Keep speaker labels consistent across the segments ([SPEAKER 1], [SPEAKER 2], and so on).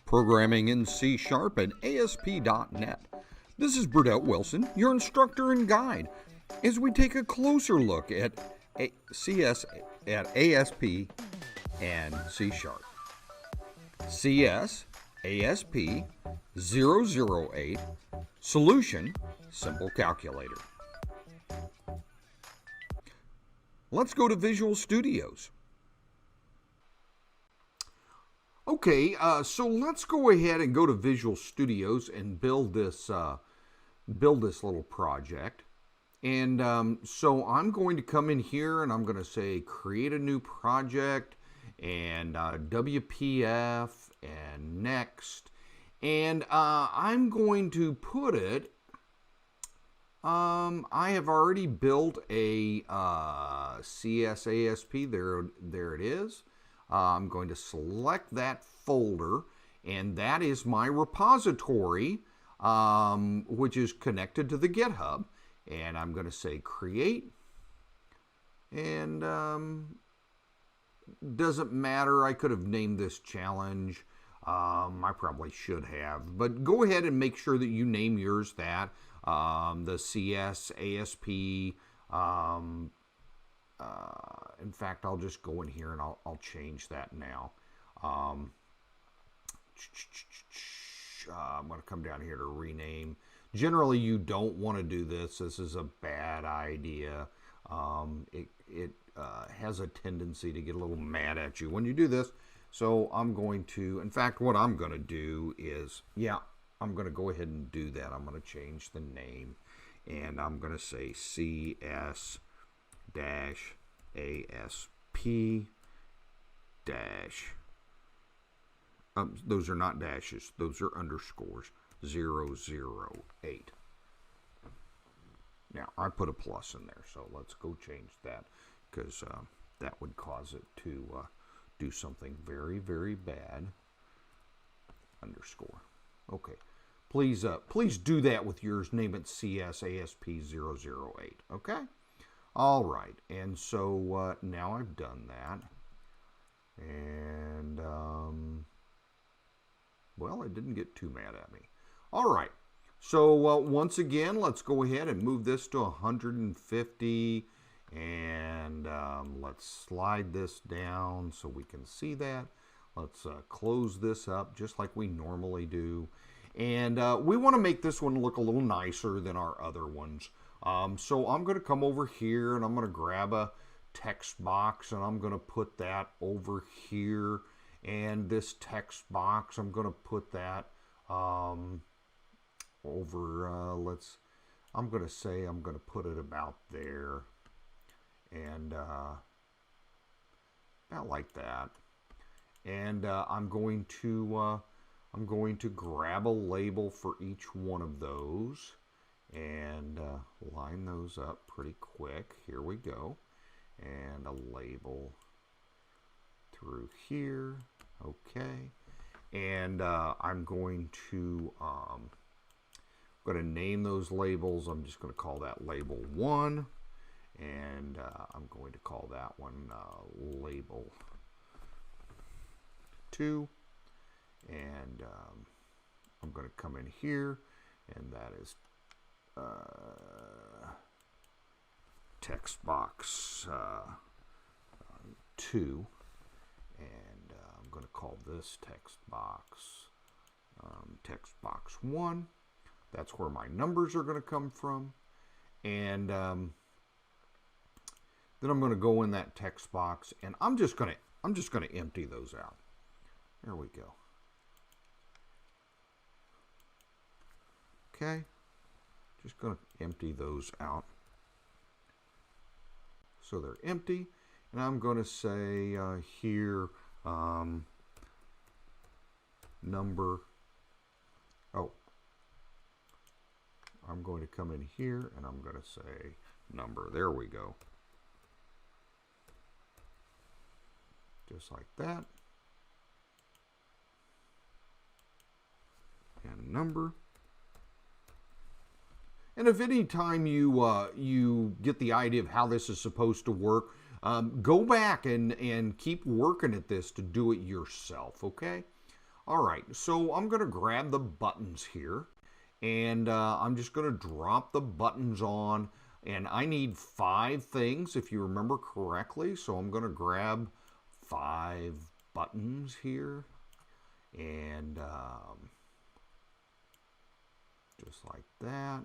[SPEAKER 1] programming in C# and ASP.NET. This is Burdett Wilson, your instructor and guide, as we take a closer look at CS at ASP and C#. CS ASP 008 Solution Simple Calculator. Let's go to Visual Studios. Okay, so let's go ahead and go to Visual Studios and build this little project. And so I'm going to come in here and I'm going to say create a new project and WPF and next. And I'm going to put it, I have already built a CS ASP, there it is. I'm going to select that folder, and that is my repository, which is connected to the GitHub. And I'm going to say create, and doesn't matter. I could have named this challenge. I probably should have, but go ahead and make sure that you name yours that. The CS ASP. In fact, I'll just go in here and I'll change that now. I'm going to come down here to rename. Generally, you don't want to do this. This is a bad idea. It has a tendency to get a little mad at you when you do this. So I'm going to, in fact, what I'm going to do is, I'm going to go ahead and do that. I'm going to change the name, and I'm going to say CS ASP those are not dashes, those are underscores, 008. Now I put a plus in there, so let's go change that, because that would cause it to do something very, very bad. Underscore. Okay, please do that with yours. Name it CS ASP 008. Okay. All right, and so now I've done that, and well, it didn't get too mad at me. All right, so once again, let's go ahead and move this to 150, and let's slide this down so we can see that. Let's close this up just like we normally do, and we want to make this one look a little nicer than our other ones. So I'm going to come over here and I'm going to grab a text box and I'm going to put that over here. And this text box, I'm going to put that over, I'm going to say I'm going to put it about there. And about like that. And I'm going to grab a label for each one of those. And line those up pretty quick. Here we go. And a label through here. Okay. And I'm going to name those labels. I'm just going to call that label 1. And I'm going to call that one label 2. And I'm going to come in here, and that is text box 2, and I'm going to call this text box 1. That's where my numbers are going to come from, and then I'm going to go in that text box, and I'm just going to empty those out. There we go. Okay. Just going to empty those out. So they're empty. And I'm going to say here, number. Oh. I'm going to come in here and I'm going to say number. There we go. Just like that. And number. And if any time you get the idea of how this is supposed to work, go back and keep working at this to do it yourself, okay? All right, so I'm going to grab the buttons here, and I'm just going to drop the buttons on, and I need 5 things if you remember correctly, so I'm going to grab 5 buttons here, and just like that,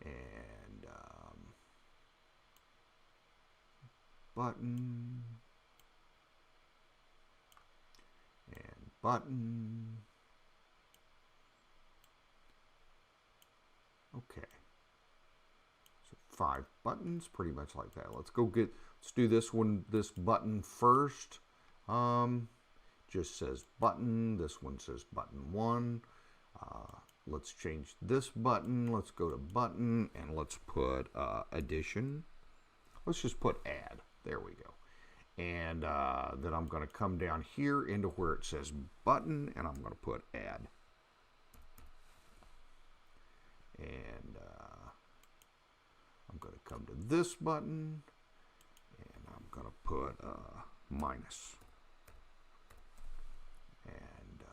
[SPEAKER 1] and button, and button. Okay, so 5 buttons, pretty much like that. Let's do this one, this button first. Just says button. This one says button 1. Let's change this button. Let's go to button, and let's put addition. Let's just put add. There we go. And then I'm going to come down here into where it says button, and I'm going to put add. And I'm going to come to this button, and I'm going to put minus. And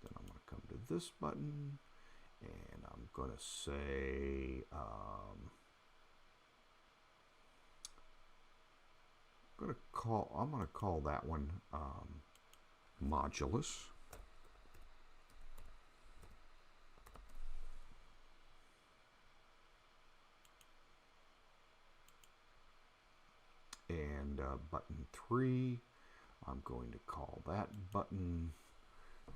[SPEAKER 1] then I'm going to come to this button, and I'm going to say I'm going to call that one modulus. And button 3, I'm going to call that button,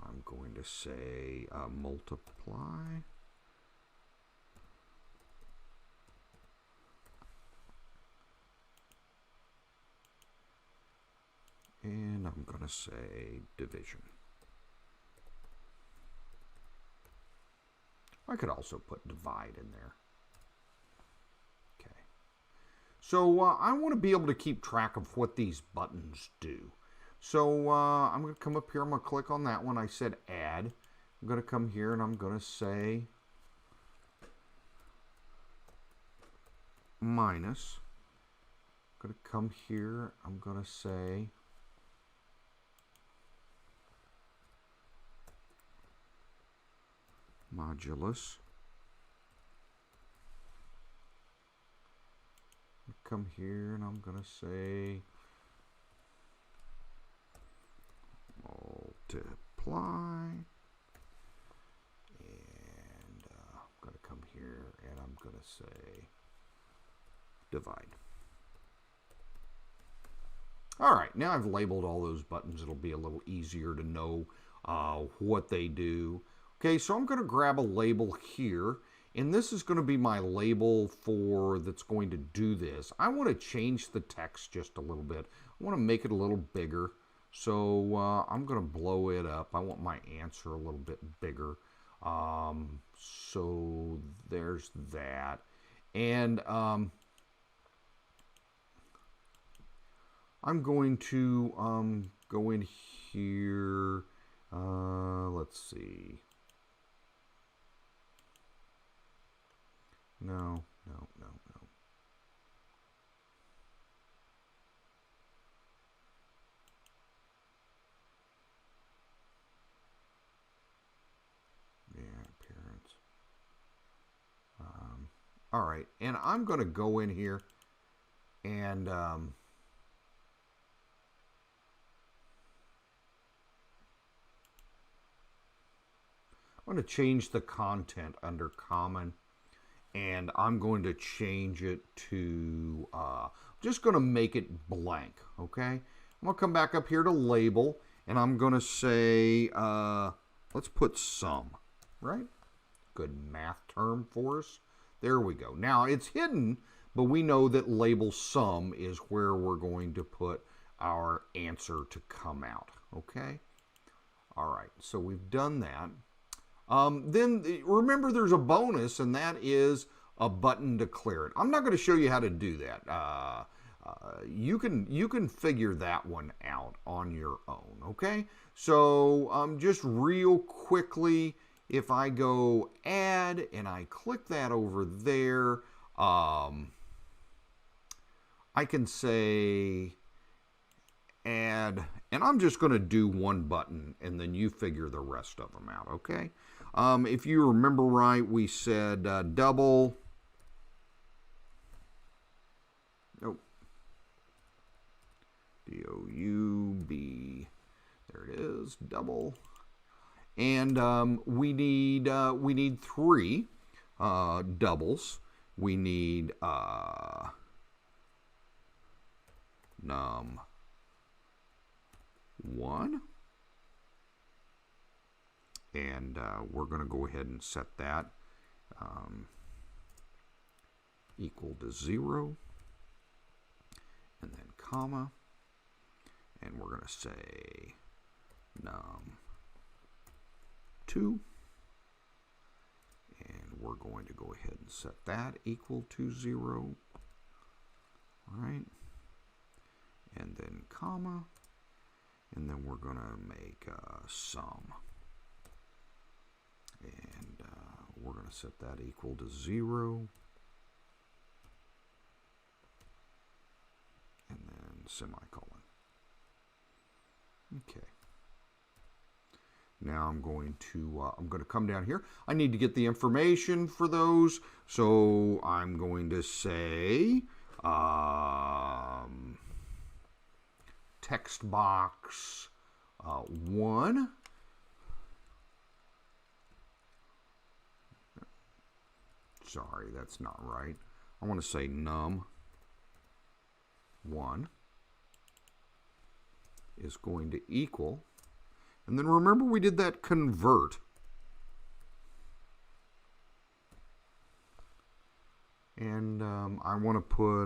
[SPEAKER 1] I'm going to say multiply. And I'm going to say division. I could also put divide in there. Okay. So I want to be able to keep track of what these buttons do. So I'm going to come up here. I'm going to click on that one. I said add. I'm going to come here and I'm going to say minus. I'm going to come here. I'm going to say modulus. Come here and I'm going to say multiply. And I'm going to come here and I'm going to say divide. All right, now I've labeled all those buttons. It'll be a little easier to know what they do. Okay, so I'm going to grab a label here, and this is going to be my label for that's going to do this. I want to change the text just a little bit. I want to make it a little bigger, so I'm going to blow it up. I want my answer a little bit bigger. So there's that. And I'm going to go in here. Let's see. No. Yeah, appearance. All right, and I'm going to go in here and I'm going to change the content under common, and I'm going to change it to, just going to make it blank, okay? I'm going to come back up here to label, and I'm going to say, let's put sum, right? Good math term for us. There we go. Now, it's hidden, but we know that label sum is where we're going to put our answer to come out, okay? All right, so we've done that. Then remember there's a bonus, and that is a button to clear it. I'm not going to show you how to do that. You can figure that one out on your own, okay? So just real quickly, if I go add and I click that over there, I can say add, And I'm just going to do one button, and then you figure the rest of them out, okay? If you remember right, we said double. Nope. D-O-U-B. There it is, double. And we need 3 doubles. We need num 1, and we're going to go ahead and set that equal to 0, and then comma, and we're going to say num 2, and we're going to go ahead and set that equal to 0, right? And then comma, and then we're going to make sum, and we're going to set that equal to 0, and then semicolon. Okay. Now I'm going to come down here. I need to get the information for those, so I'm going to say text box 1. Sorry, that's not right. I want to say num 1 is going to equal, and then remember we did that convert. And I want to put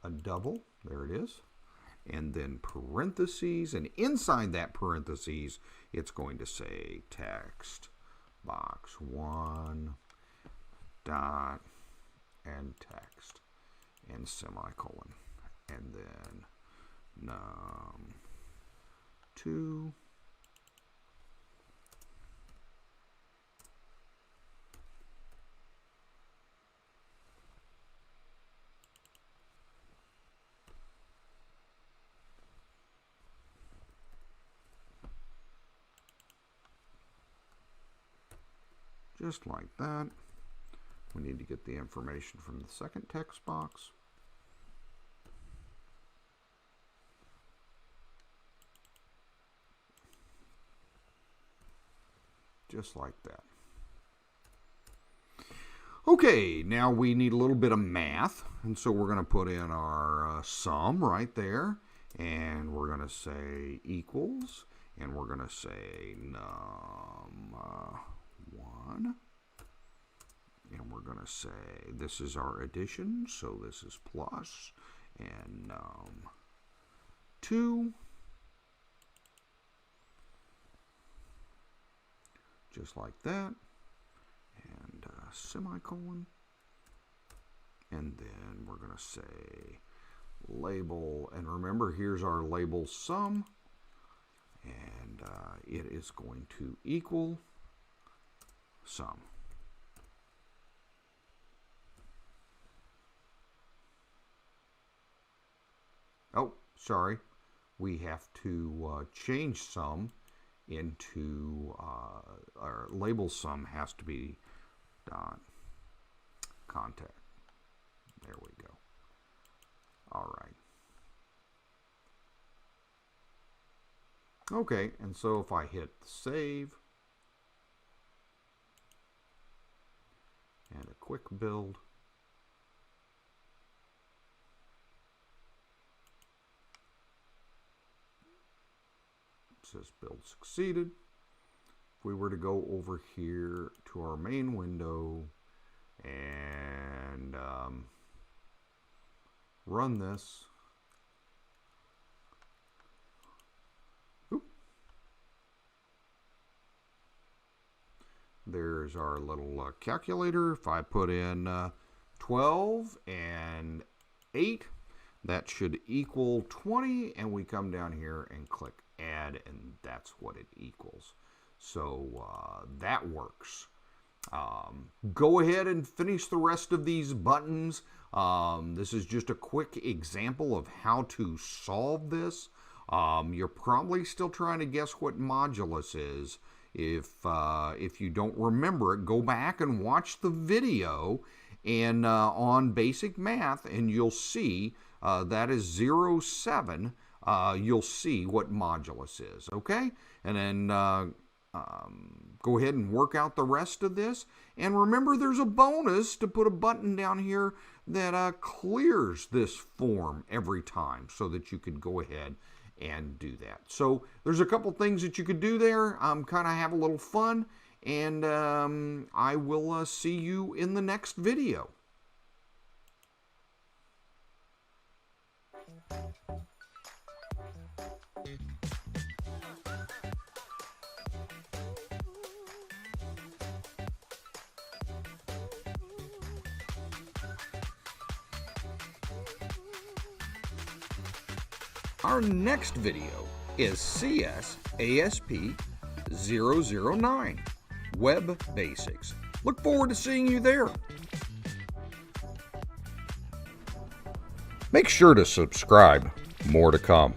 [SPEAKER 1] a double, there it is, and then parentheses, and inside that parentheses it's going to say text box 1 dot and text and semicolon, and then num 2 just like that. We need to get the information from the second text box. Just like that. Okay, now we need a little bit of math, and so we're going to put in our sum right there, and we're going to say equals, and we're going to say num 1, and we're going to say this is our addition, so this is plus, and num 2, just like that, and semicolon, and then we're going to say label, and remember here's our label sum, and it is going to equal sum. Oh, sorry, we have to change sum into our label sum has to be dot contact. There we go. All right. Okay, and so if I hit save and a quick build, says build succeeded. If we were to go over here to our main window and run this, there's our little calculator. If I put in 12 and 8, that should equal 20, and we come down here and click add, and that's what it equals. So that works. Go ahead and finish the rest of these buttons. This is just a quick example of how to solve this. You're probably still trying to guess what modulus is. If you don't remember it, go back and watch the video and on basic math, and you'll see that is 0.7. You'll see what modulus is, okay? And then go ahead and work out the rest of this. And remember, there's a bonus to put a button down here that clears this form every time so that you can go ahead and do that. So there's a couple things that you could do there. Kind of have a little fun, and I will see you in the next video. Our next video is CS ASP 009, Web Basics. Look forward to seeing you there. Make sure to subscribe. More to come.